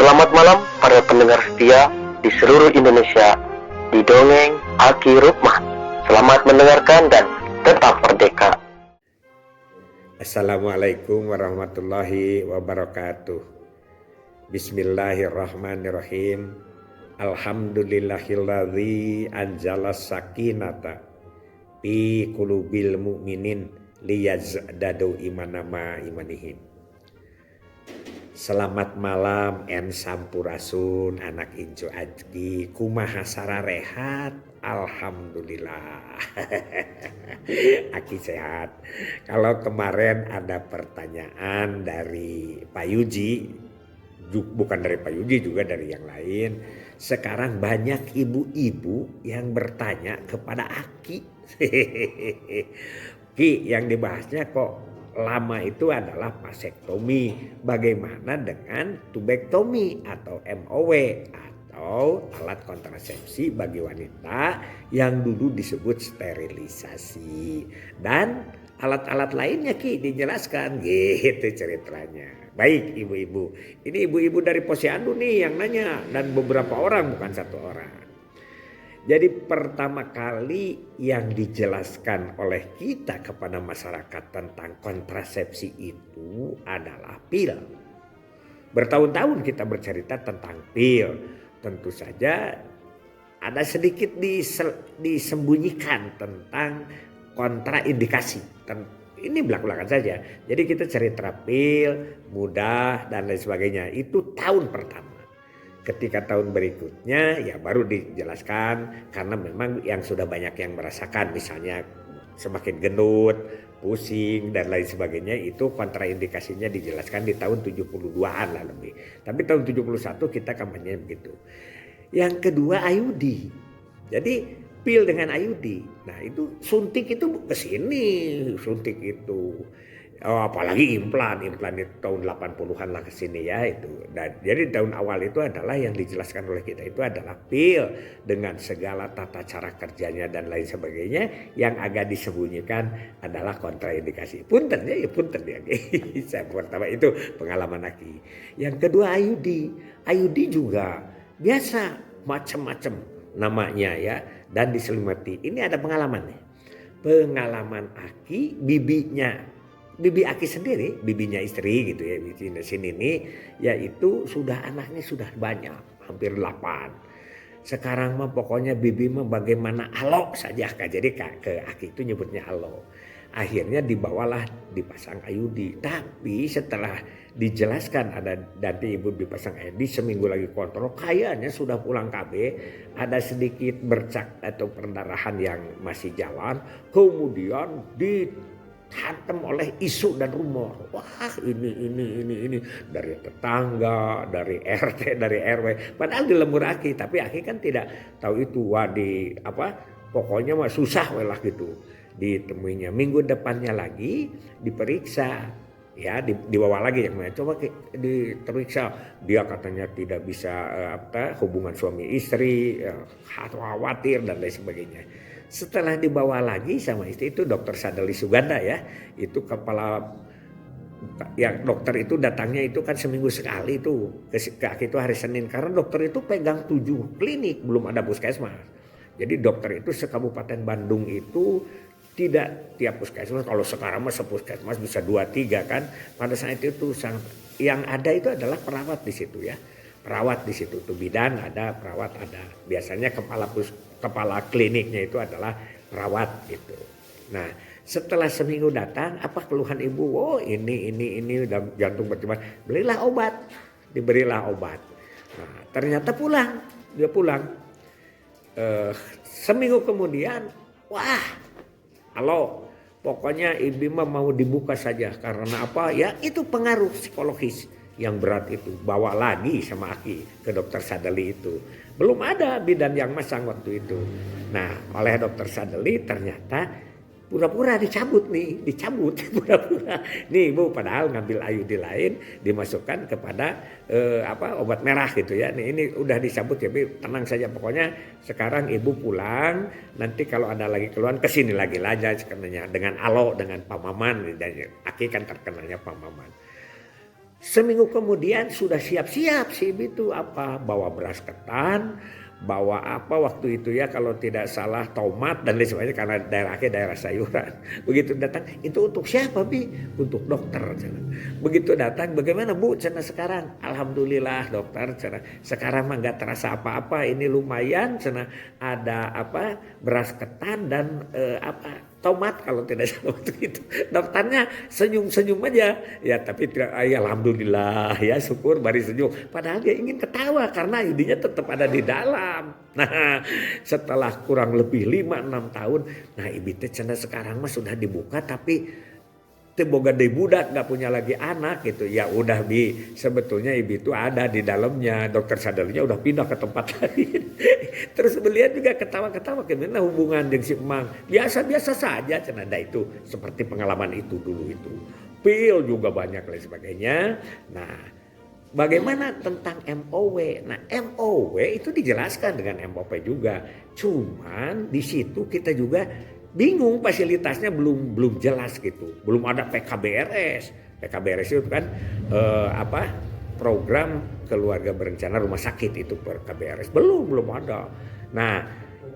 Selamat malam para pendengar setia di seluruh Indonesia di Dongeng Aki Rukman. Selamat mendengarkan dan tetap merdeka. Assalamualaikum warahmatullahi wabarakatuh. Bismillahirrahmanirrahim. Alhamdulillahilladzi anzala sakinata fi qulubil mu'minin liyazdadu imanama imanihim. Selamat malam en sampurasun anak incu aji kumaha sararehat. Alhamdulillah. Aki sehat. Kalau kemarin ada pertanyaan dari Pak Yuji, bukan dari Pak Yuji juga dari yang lain. Sekarang banyak ibu-ibu yang bertanya kepada Aki. Ki, yang dibahasnya kok lama itu adalah vasektomi. Bagaimana dengan tubektomi atau MOW atau alat kontrasepsi bagi wanita yang dulu disebut sterilisasi, dan alat-alat lainnya Ki dijelaskan gitu ceritanya. Baik ibu-ibu, ini ibu-ibu dari Posyandu nih yang nanya, dan beberapa orang bukan satu orang. Jadi pertama kali yang dijelaskan oleh kita kepada masyarakat tentang kontrasepsi itu adalah pil. Bertahun-tahun kita bercerita tentang pil. Tentu saja ada sedikit disembunyikan tentang kontraindikasi. Ini belak-belakan saja. Jadi kita cerita pil, mudah dan lain sebagainya. Itu tahun pertama. Ketika tahun berikutnya ya baru dijelaskan, karena memang yang sudah banyak yang merasakan, misalnya semakin gendut, pusing dan lain sebagainya, itu kontraindikasinya dijelaskan di tahun 72-an lah lebih. Tapi tahun 71 kita kampanye begitu. Yang kedua IUD. Jadi pil dengan IUD. Nah itu suntik itu ke sini, suntik itu. Oh, apalagi implan itu tahun 80-an lah ke sini ya itu. Dan jadi tahun awal itu adalah yang dijelaskan oleh kita itu adalah pil dengan segala tata cara kerjanya dan lain sebagainya. Yang agak disembunyikan adalah kontraindikasi. Punten ya, punten ya. Saya pertama itu pengalaman Aki. Yang kedua IUD. IUD juga biasa macam-macam namanya ya, dan diselimati. Ini ada pengalamannya. Pengalaman Aki, bibi Aki sendiri, bibinya istri gitu ya di sini nih, yaitu sudah anaknya sudah banyak, hampir 8. Sekarang mah pokoknya bibi mah bagaimana alo saja Kak. Jadi ke Aki itu nyebutnya alo. Akhirnya dibawalah dipasang IUD. Tapi setelah dijelaskan ada nanti ibu dipasang IUD, seminggu lagi kontrol, kayaknya sudah pulang KB, ada sedikit bercak atau perdarahan yang masih jalan, kemudian hantam oleh isu dan rumor. Wah ini dari tetangga, dari RT, dari RW. Padahal di lembur Aki, tapi Aki kan tidak tahu itu. Wah pokoknya mah susah lah gitu ditemuinya. Minggu depannya lagi diperiksa, ya dibawa lagi yang mana, coba diperiksa. Dia katanya tidak bisa hubungan suami istri, khawatir dan lain sebagainya. Setelah dibawa lagi sama istri itu dokter Sadali Suganda ya, itu kepala yang dokter itu datangnya itu kan seminggu sekali itu ke Aki itu hari Senin, karena dokter itu pegang 7 klinik, belum ada puskesmas. Jadi dokter itu sekabupaten Bandung itu tidak tiap puskesmas. Kalau sekarang mah sepuskesmas bisa 2-3 kan. Pada saat itu yang ada itu adalah perawat di situ ya. Perawat di situ tuh, bidan ada, perawat ada. Biasanya kepala kliniknya itu adalah perawat gitu. Nah, setelah seminggu datang, apa keluhan ibu? Oh, ini udah jantung berdebar. Belilah obat. Diberilah obat. Nah, ternyata dia pulang. Seminggu kemudian, wah, halo, pokoknya ibu mah mau dibuka saja. Karena apa? Ya itu pengaruh psikologis yang berat itu. Bawa lagi sama Aki ke dokter Sadali itu. Belum ada bidan yang masang waktu itu. Nah, oleh dokter Sadali ternyata pura-pura dicabut pura-pura. Nih ibu padahal ngambil IUD lain dimasukkan kepada obat merah gitu ya. Nih ini udah dicabut ya, Bi. Tenang saja pokoknya. Sekarang ibu pulang, nanti kalau ada lagi keluhan kesini lagi aja sebenarnya dengan alo dengan Pak Maman. Dan Aki kan terkenalnya Pak Maman. Seminggu kemudian sudah siap-siap si ibu itu apa? Bawa beras ketan, bawa apa waktu itu ya kalau tidak salah tomat dan lain sebagainya karena daerahnya daerah sayuran. Begitu datang, itu untuk siapa Bi? Untuk dokter. Begitu datang, bagaimana Bu? Cina sekarang, alhamdulillah dokter. Cina sekarang mah nggak terasa apa-apa. Ini lumayan. Cina ada apa? Beras ketan dan apa? Tomat kalau tidak salah waktu itu. Dokternya senyum-senyum aja. Ya tapi tidak, ya alhamdulillah ya syukur bari senyum. Padahal dia ingin ketawa karena idenya tetap ada di dalam. Nah setelah kurang lebih 5-6 tahun. Nah ibu teh cenah sekarang mah sudah dibuka tapi boga deui budak nggak punya lagi anak gitu. Ya udah Bi, sebetulnya ibu itu ada di dalamnya. Dokter sadarnya udah pindah ke tempat lain. Terus beliau juga ketawa-ketawa gimana hubungan dengan si Emang. Biasa-biasa saja cenada itu seperti pengalaman itu dulu itu. Pil juga banyak lain sebagainya. Nah, bagaimana tentang MOW? Nah, MOW itu dijelaskan dengan MOP juga. Cuman di situ kita juga bingung fasilitasnya belum jelas gitu. Belum ada PKBRS. PKBRS itu kan apa? Program keluarga berencana rumah sakit itu PKBRS. Belum ada. Nah,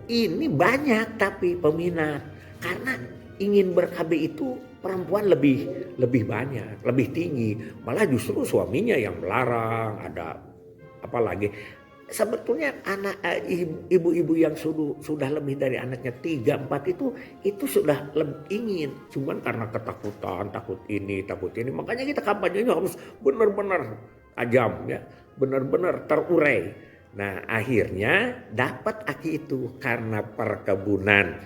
ini banyak tapi peminat karena ingin ber-KB itu perempuan lebih banyak, lebih tinggi. Malah justru suaminya yang melarang, ada apa lagi? Sebetulnya anak ibu-ibu yang sudah lebih dari anaknya 3-4 itu sudah lebih ingin, cuman karena ketakutan, takut ini makanya kita kampanyenya harus benar-benar tajam ya, benar-benar terurai. Nah akhirnya dapat aki itu karena perkebunan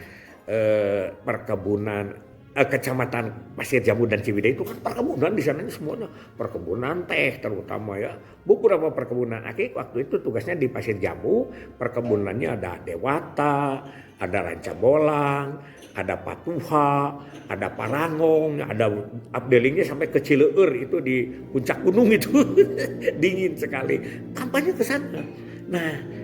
Kecamatan Pasir Jambu dan Ciwidey itu kan perkebunan di sana semuanya perkebunan teh terutama ya beberapa perkebunan. Aki waktu itu tugasnya di Pasir Jambu, perkebunannya ada Dewata, ada Ranca Bolang, ada Patuha, ada Parangong, ada updelingnya sampai ke Cileur itu di puncak gunung itu dingin sekali. Kampanye ke sana. Nah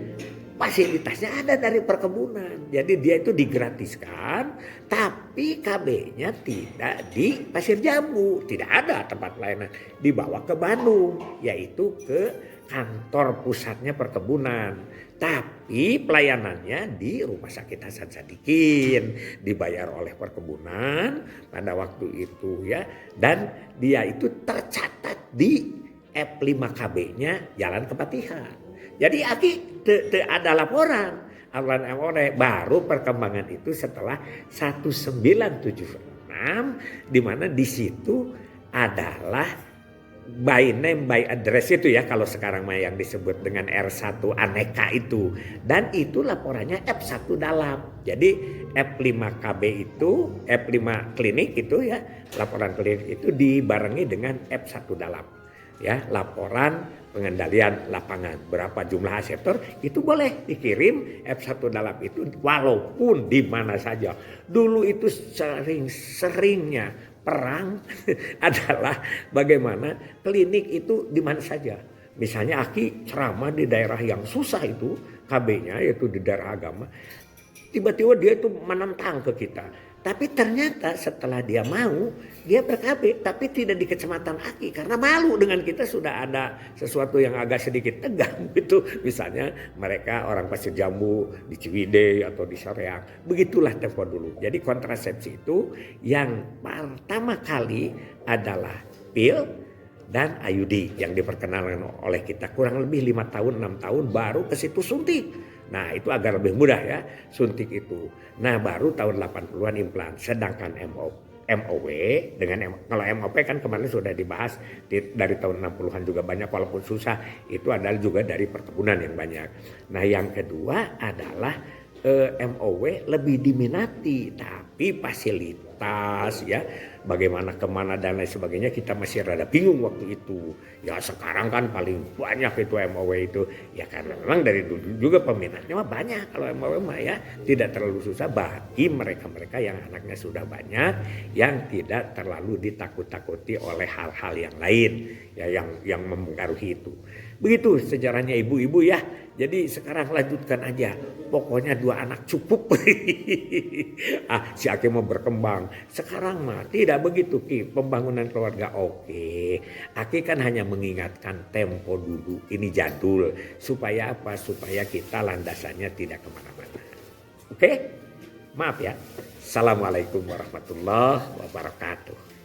fasilitasnya ada dari perkebunan. Jadi dia itu digratiskan, tapi KB-nya tidak di Pasir Jambu. Tidak ada tempat layanan. Dibawa ke Bandung, yaitu ke kantor pusatnya perkebunan. Tapi pelayanannya di Rumah Sakit Hasan Sadikin. Dibayar oleh perkebunan pada waktu itu ya. Dan dia itu tercatat di F5KB-nya Jalan Kepatihan. Jadi Aki ada laporan baru perkembangan itu setelah 1976 di mana di situ adalah by name by address itu ya kalau sekarang mah yang disebut dengan R1 aneka itu dan itu laporannya F1 dalam. Jadi F5KB itu F5 klinik itu ya laporan klinik itu dibarengi dengan F1 dalam. Ya, laporan pengendalian lapangan berapa jumlah aseptor itu boleh dikirim F1 dalam itu walaupun di mana saja. Dulu itu seringnya perang adalah bagaimana klinik itu di mana saja. Misalnya Aki ceramah di daerah yang susah itu KB-nya yaitu di daerah agama. Tiba-tiba dia itu menentang ke kita. Tapi ternyata setelah dia mau, dia ber-KB tapi tidak di kecamatan Aki karena malu dengan kita sudah ada sesuatu yang agak sedikit tegang gitu. Misalnya mereka orang Pasir Jambu di Ciwidey atau di Soreang. Begitulah tempo dulu. Jadi kontrasepsi itu yang pertama kali adalah pil dan IUD yang diperkenalkan oleh kita kurang lebih 5 tahun 6 tahun baru ke situ suntik. Nah itu agak lebih mudah ya suntik itu. Nah baru tahun 80-an implan. Sedangkan MOW dengan kalau MOP kan kemarin sudah dibahas dari tahun 60-an juga banyak walaupun susah. Itu adalah juga dari perkebunan yang banyak. Nah yang kedua adalah MOW lebih diminati tapi fasilitas ya bagaimana kemana dan lain sebagainya kita masih rada bingung waktu itu ya sekarang kan paling banyak itu MOW itu ya karena memang dari dulu juga peminatnya mah banyak kalau MOW mah ya tidak terlalu susah bagi mereka-mereka yang anaknya sudah banyak yang tidak terlalu ditakut-takuti oleh hal-hal yang lain ya yang mempengaruhi itu begitu sejarahnya ibu-ibu ya jadi sekarang lanjutkan aja pokoknya 2 anak cukup. Si Aki mau berkembang. Sekarang mah tidak begitu Ki, pembangunan keluarga oke. Aki kan hanya mengingatkan tempo dulu, ini jadul. Supaya apa? Supaya kita landasannya tidak kemana-mana. Oke? Maaf ya. Assalamualaikum warahmatullahi wabarakatuh.